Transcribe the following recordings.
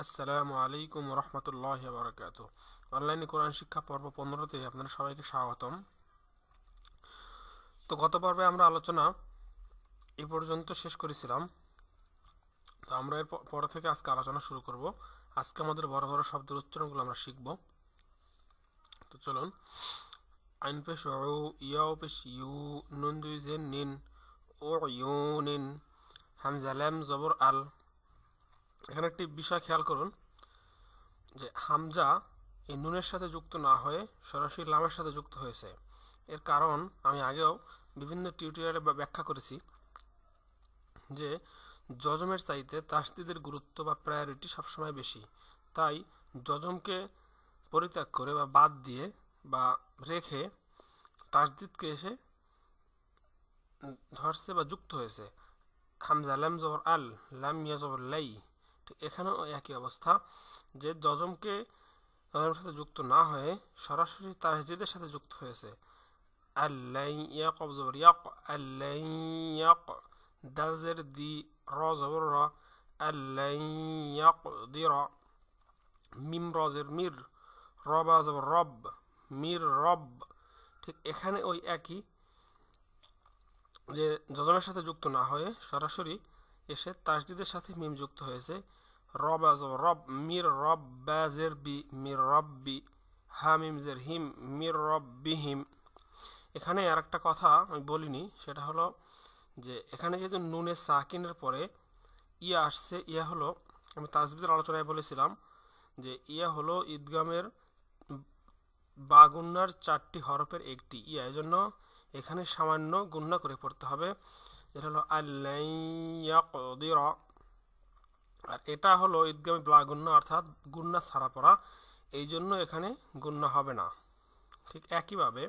আসসালামু আলাইকুম রহমতুল্লাহ বারকাত। অনলাইনে কোরআন শিক্ষা পর্ব 15-তে আপনাদের সবাইকে স্বাগতম। তো গত পর্বে আমরা আলোচনা এই পর্যন্ত শেষ করেছিলাম। তো আমরা এর পর থেকে আজকে আলোচনা শুরু করব। আজকে আমাদের বড় বড় শব্দের উচ্চারণগুলো আমরা শিখব। তো চলুন। আইন পেশ ও, ইয়াও পেশ ইউ, নুন দুই জেন নিন, ও ইউনিন, হামজা লাম জবর আল। এখানে একটি বিষয় খেয়াল করুন যে হামজা এই নুনের সাথে যুক্ত না হয়ে সরাসরি লামের সাথে যুক্ত হয়েছে। এর কারণ আমি আগেও বিভিন্ন টিউটোরিয়ালে ব্যাখ্যা করেছি যে যজমের চাইতে তাসদিদের গুরুত্ব বা প্রায়োরিটি সবসময় বেশি। তাই যজমকে পরিত্যাগ করে বা বাদ দিয়ে বা রেখে তাসদিদকে এসে ধরছে বা যুক্ত হয়েছে। হামজা লাম জবর আল, লাম ইয়া জবর লাই। ঠিক এখানেও একই অবস্থা যে যজমকে যজমের সাথে যুক্ত না হয়ে সরাসরি তাসদিদের সাথে যুক্ত হয়েছে। আল্লাই ইয়াক জবর ইয়াক, আল্লাই ইয়াক। দাল জের দি, র জবর র, আল্লাই ইয়াক দি র। মিম র জের মির, রবা জবর রব, মির রব। ঠিক এখানে ওই একই যে যজমের সাথে যুক্ত না হয়ে সরাসরি এসে তাসদিদের সাথে মিম যুক্ত হয়েছে। রবা জবর রব, মির রব, বা জের বি, মির রব্বি, হা মিম জের হিম, মির রব্বিহিম। এখানে আর একটা কথা আমি বলিনি, সেটা হলো যে এখানে যেহেতু নুনে সাকিনের পরে ইয়া আসছে, ইয়া হলো, আমি তাসবিদের আলোচনায় বলেছিলাম যে ইয়া হলো ঈদগামের বা গুন্নার 4টি হরফের একটি ইয়া। এজন্য এখানে সামান্য গুন্না করে পড়তে হবে। এটা হলো আল্লাইয়াকদির। আর এটা হলো ঈদগামে ব্লা গুন্না, অর্থাৎ গুন্না ছাড়া পড়া, এই জন্য এখানে গুন্না হবে না। ঠিক একইভাবে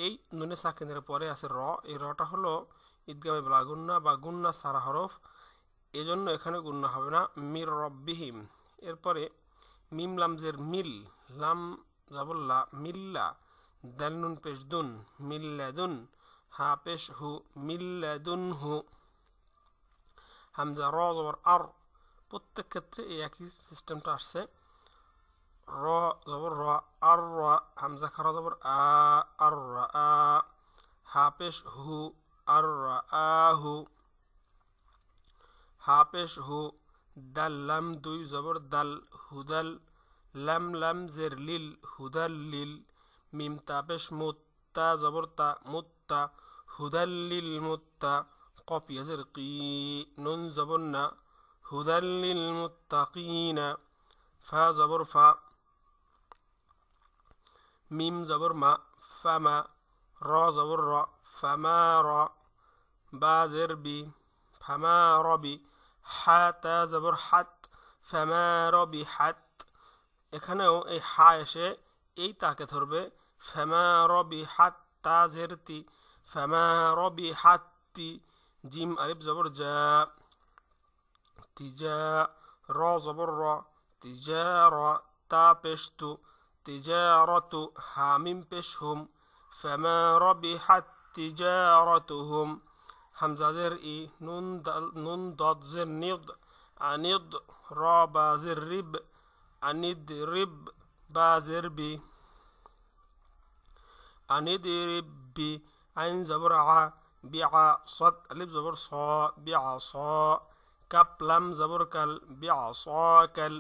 এই নুনে সাকিনের পরে আছে র, এই রটা হলো ঈদগামে ব্লা গুন্না বা গুন্না সারা হরফ, এজন্য এখানে গুন্না হবে না। মির রব্বিহিম। এরপরে মিম লামজের মিল, লাম জাবল্লা, মিল্লা, দাল নুন পেশ দুন, মিল্লাদুন, হা পেশ হু, মিল্লাদুন হু। হামজা র জবর আর। প্রত্যেক ক্ষেত্রে এই একই সিস্টেমটা আসছে। র জবর র, আর র, হামজা খারা জবর আ, আর আ, হা পেশ হু, আর আহু, হা পেশ হু। দাল লাম দুই জবর দাল, হুদাল, লাম লাম জের লিল, হুদাল লিল। মিম তা পেশ মুত, তা জবর তা, মুত্তা, হুদাল্লিল মুত্তা। কফ ইয়াজের কি, নুন জবর না, হুদাল্লিল মুত্তাকিনা। ফা জবর ফা, মিম জবর মা, ফামা। র জবর র, ফামা র। বা জের বি, ফামা রবি। হা তা জবর হাত, ফামা রবি হাত। এখানেও এই হা এসে এই তাকে ধরবে। ফামা রবি হাত, তা জের তি, ফামা রবি হাত্তি। জিম আলিফ জবর জা, তিজা। র জবর র, তিজা র। তা পেশ তু, তিজারতু। হামিম পেশ হুম, ফামা রবি হাত তিজারতুহুম। হামজা জের ই, নুন দদ জের নিদ, আনিদ। র বা জের রিব, আনিদ রিব। বা জের বি, আনিদ রিব্বি। আইন জবর আ, বিআ। সদ আলিফ জবর স, বিআ স। কাপ লাম জবর কাল, বিআ স কাল।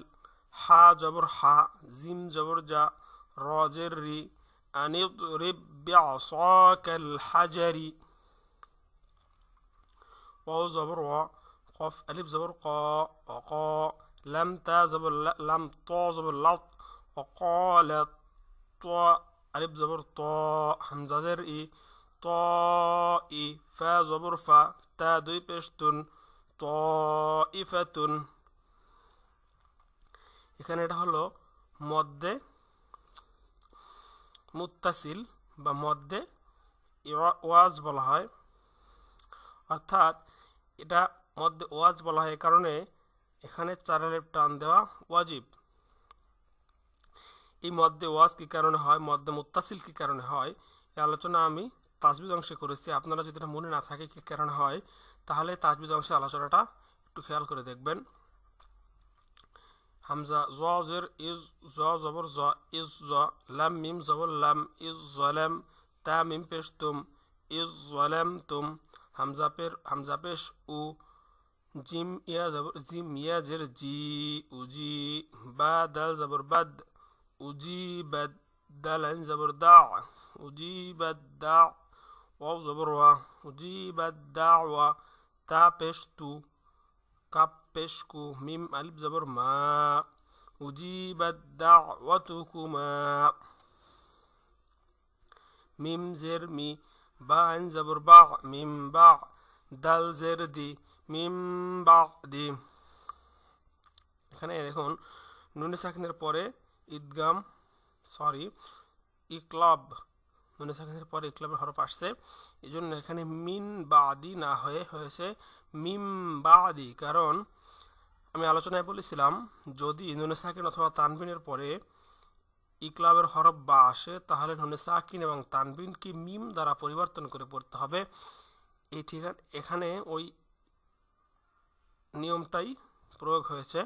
হা জবর হা, জিম জবর জা, র জের রি। আনিদ রিব বিআ স কাল হাজারি। واو زبر و، قف ألف زبر قا، وقا. لم تا زبر لم، طا زبر لط، وقالت. طا ألف زبر طا، همزة زر إي، طائي. فا زبر فا، تا দুই পেশতুন, طائفتun। এখানে এটা হলো মধ্যে মুত্তাসিল বা মধ্যে ওয়াজ বলা হয়, অর্থাৎ এটা মধ্যে ওয়াজ বলা হয় কারণে এখানে 4 আলিফ টান দেওয়া ওয়াজিব। এই মধ্যে ওয়াজ কি কারণে হয়, মধ্যে মুত্তাসিল কি কারণে হয়, এই আলোচনা আমি তাজবিদ অংশে করেছি। আপনারা যদি এটা মনে না থাকে কি কারণে হয়, তাহলে তাজবিদ অংশে আলোচনাটা একটু খেয়াল করে দেখবেন। হামজা জ জের ইজ জ জবর জ ইজ জ লাম মিম জবর লাম ইজ জালাম তা মিম পেশ তুম ইজ জালামতুম হামজা পেশ উ জিম ইয়া জবর জিম ইয়া জের জি উজি বা দাল জবর বাদ উজি বাদ দাল আইন জবর দা উজি বাদ দা ওয়াও জবর ওয়া উজি বাদ দা ওয়া তা পেশ তু কাপ পেশ কু মিম আলিফ জবর মা উজি বাদ দা ওয়া তুকুমা মিম জের মি বা আইন জবর বা মিম বা দাল জের দি মিম বা দি। এখানে দেখুন নুনে সাকিনের পরে ইদগাম ইকলাব নুনে সাকিনের পরে ইকলাবের হরফ আসছে, এই জন্য এখানে মিন বাদি না হয়ে হয়েছে মিম বাদি। কারণ আমি আলোচনায় বলেছিলাম যদি নুনে সাকিন অথবা তানবিনের পরে ইকলাবের হরফ বা আসে তাহলে নুনে সাকিন এবং তানবিনকে মিম দ্বারা পরিবর্তন করে পড়তে হবে। এই ঠিকানা এখানে ওই নিয়মটাই প্রয়োগ হয়েছে।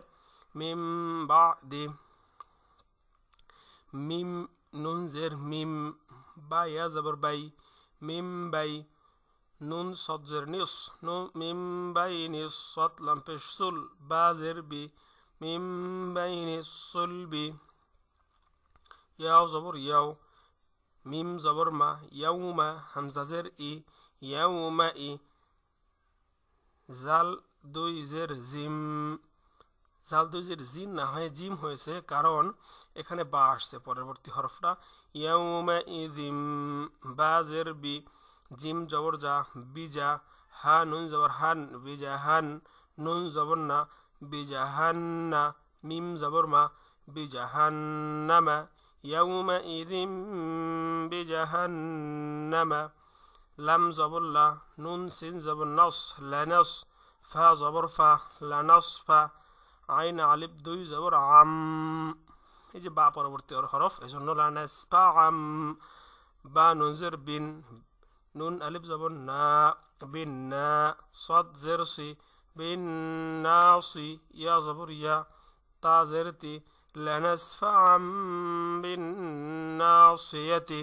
মিম বা দি মিম নুন জের মিম বা ইয়া জবর বাই মিম বাই নুন সদ জের নিস নু মিম বাই নিস সদ লাম পেশ সুল বা জের বি মিম বাই নিস সুল বি ইয়াও জবর ইয়াও মিম জবর মা ইয়াউমা হামজা জের ই ইয়াউমা ই জাল দুই জের জিম জাল দুই জের জিন না হয়ে জিম হয়েছে, কারণ এখানে বা আসছে পরবর্তী হরফটা ইয়াউমা ইজিম বা জের বি জিম জবর যা বিজা হা নুন জবর হান বিজা হান নুন জবর না বিজা হান্না মিম জবর মা বিজা হান্নামা ইয়াউমা ইজিম বিজা হান্নামা লাম জবর লা নুন সিন জবর নস লানস ফা জবর ফা লানস ফা আইন আলিফ দুই জবর আম এই যে বা পরবর্তী হরফ এই জন্য লানাস ফা আম বা নুন জের বিন নুন আলিফ জবর না বিন না সদ জের সি বিন নাসি ইয়া জবর ইয়া তা জের তি লানাস ফা আম বিন নাসিয়াতি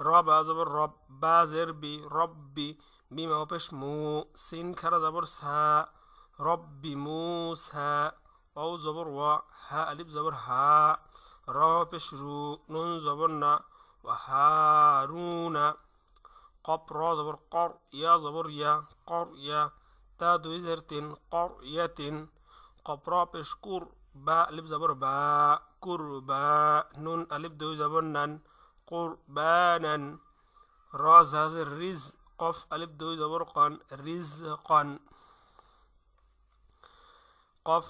রবা জবর রব বা জের বি রব্বি মিম পেশ মু সিন খারা জবর সা রব্বি মুসা ওয়াও জবর ওয়া হা আলিফ জবর হা র পেশ রু নুন জবর না ওয়া হারুনা কপ র জবর কর ইয়া জবর ইয়া কর ইয়া তা দুই জের তিন কর ইয়া তিন কপ র পেশ কুর বা আলিফ জবর বা কুর বা নুন আলিফ দুই জবর নান কুরবানান র জাজের রিজ কফ আলিফ দুই জবর কন রিজ কন কফ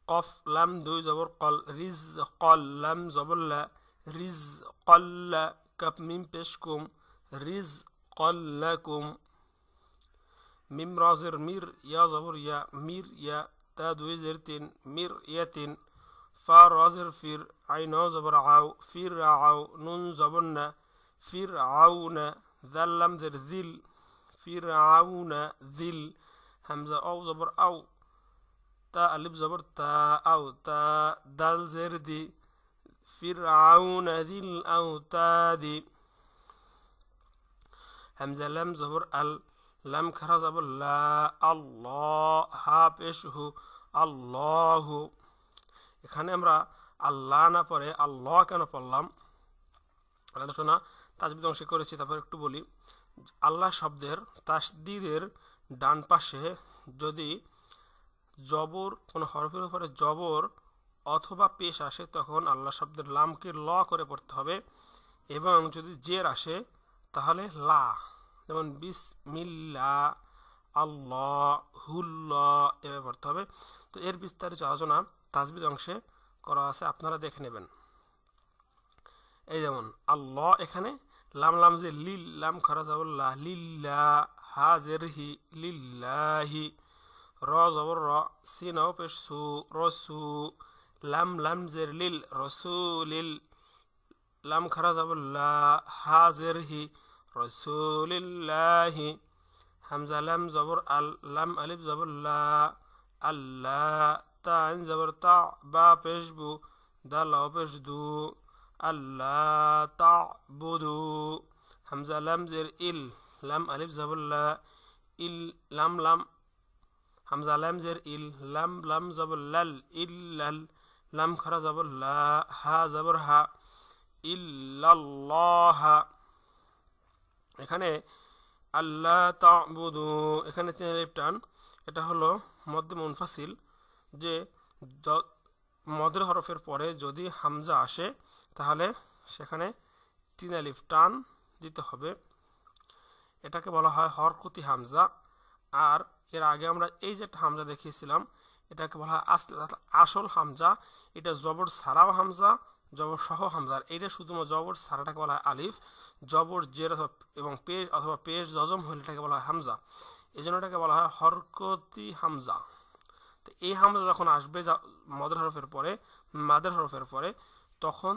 কফ লাম দুই জবর কল রিজ কল লাম জবর লা রিজ কল্লা কাপ মিম পেশ কুম রিজ কল্লাকুম মিম রাজের মির ইয়া জবর ইয়া মির ইয়া তা দুই জের তিন মির ইয়া তিন ফা রাজের ফির আইন জবর আও ফির আও নুন জবর না ফির আউ না জাল লাম জের জিল ফির আউ না জিল হামজা আও জবর আও তা আলিফ জবর তা আও তা দাল জের দি ফির আউ না জিল আও তা দি হামজা লাম জবর আল লাম খারা জবর লা আল্লাহ হা পেশ হু আল্লাহু। এখানে আমরা আল্লাহ না পরে আল্লাহ কেন পড়লাম আলোচনা তাজবিদ অংশে করেছি। তারপর একটু বলি, আল্লাহ শব্দের তাসদিদের ডান পাশে যদি জবর কোনো হরফের উপরে জবর অথবা পেশ আসে তখন আল্লাহ শব্দের লামকে ল করে পড়তে হবে, এবং যদি জের আসে তাহলে লা, যেমন বিসমিল্লাহ আল্লাহুল্লাহ এভাবে পড়তে হবে। তো এর বিস্তারিত আলোচনা তাজবিদ অংশে করা আছে, আপনারা দেখে নেবেন। এই যেমন আল্লাহ এখানে লাম লাম যে লিল লাম খরা জবর লা লিল্লাহ হা জের হি লিল্লাহি র জবর র সিন ও পেশ সু রসু লাম লাম জের লিল রসুলিল লাম খরা জবর লা হা জের হি রসুলিল্লাহি হামজা লাম জবর আল লাম আলিফ জবর লা আল্লাহ, তা আইন জবর তা, বা পেশবু, দাল লাও পেশ দু, আল্লাহ তা'বুদু। হামজা লাম জের ইল, লাম আলিফ জবর লা, ইল লাম লাম, হামজা লাম জের ইল, লাম লাম জবর লাল, ইল্লাল, লাম খারা জবর লা, হা জবর হা, ইল্লাল্লাহ। এখানে আল্লাহ তা'বুদু, এখানে 3 আলিফ টান, এটা হলো মধ্যে মুনফাসিল, যে মদের হরফের পরে যদি হামজা আসে তাহলে সেখানে 3 আলিফ টান দিতে হবে। এটাকে বলা হয় হরকতি হামজা। আর এর আগে আমরা এই যে হামজা দেখিয়েছিলাম এটাকে বলা হয় আসল হামজা। এটা জবর ছাড়াও হামজা, জবর সহ হামজা। আর এটা শুধুমাত্র জবর ছাড়াটাকে বলা হয় আলিফ, জবর জের এবং পেশ অথবা পেশ জজম হলে এটাকে বলা হয় হামজা। এই জন্য এটাকে বলা হয় হরকতি হামজা। তো এই হামজা যখন আসবে মদের হরফের পরে, মাদের হরফের পরে, তখন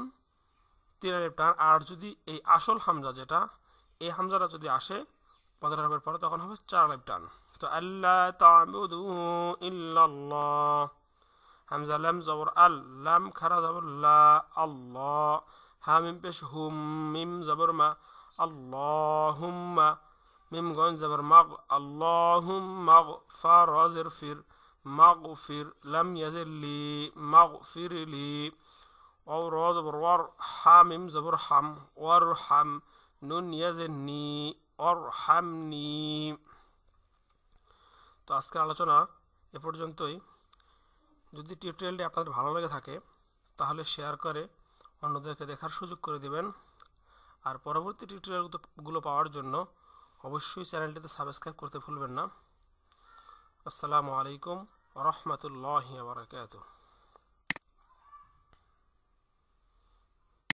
3 আলিফ টান। আর যদি এই আসল হামজা যেটা, এই হামজাটা যদি আসে মদের হরফের পরে, তখন হবে 4 আলিফ টান। তো আল্লাহ তা'বুদু ইল্লাল্লাহ, হামজা লাম জবর আল, লাম খারা জবর লা, আল্লাহ, হা মিম পেশ হুম, মিম জবর মা, আল্লাহুম্মা, মিম গন জবর মাগ, আল্লাহুম্মা, ফা রা জের ফির, মাগফির, লাম ইয়াজির লি, মাগফিরলি, ওয়াও রা জবর ওয়ার, হা মিম জবর হাম, ওয়ারহাম, নুন ইয়াজির নি, ওয়ারহামনি। তো আজকের আলোচনা এ পর্যন্তই। যদি টিউটোরিয়ালটি আপনাদের ভালো লেগে থাকে তাহলে শেয়ার করে অন্যদেরকে দেখার সুযোগ করে দিবেন। আর পরবর্তী টিউটোরিয়ালগুলো পাওয়ার জন্য অবশ্যই চ্যানেলটিতে সাবস্ক্রাইব করতে ভুলবেন না। আসসালামু আলাইকুম ওয়া রাহমাতুল্লাহি ওয়া বারাকাতুহু।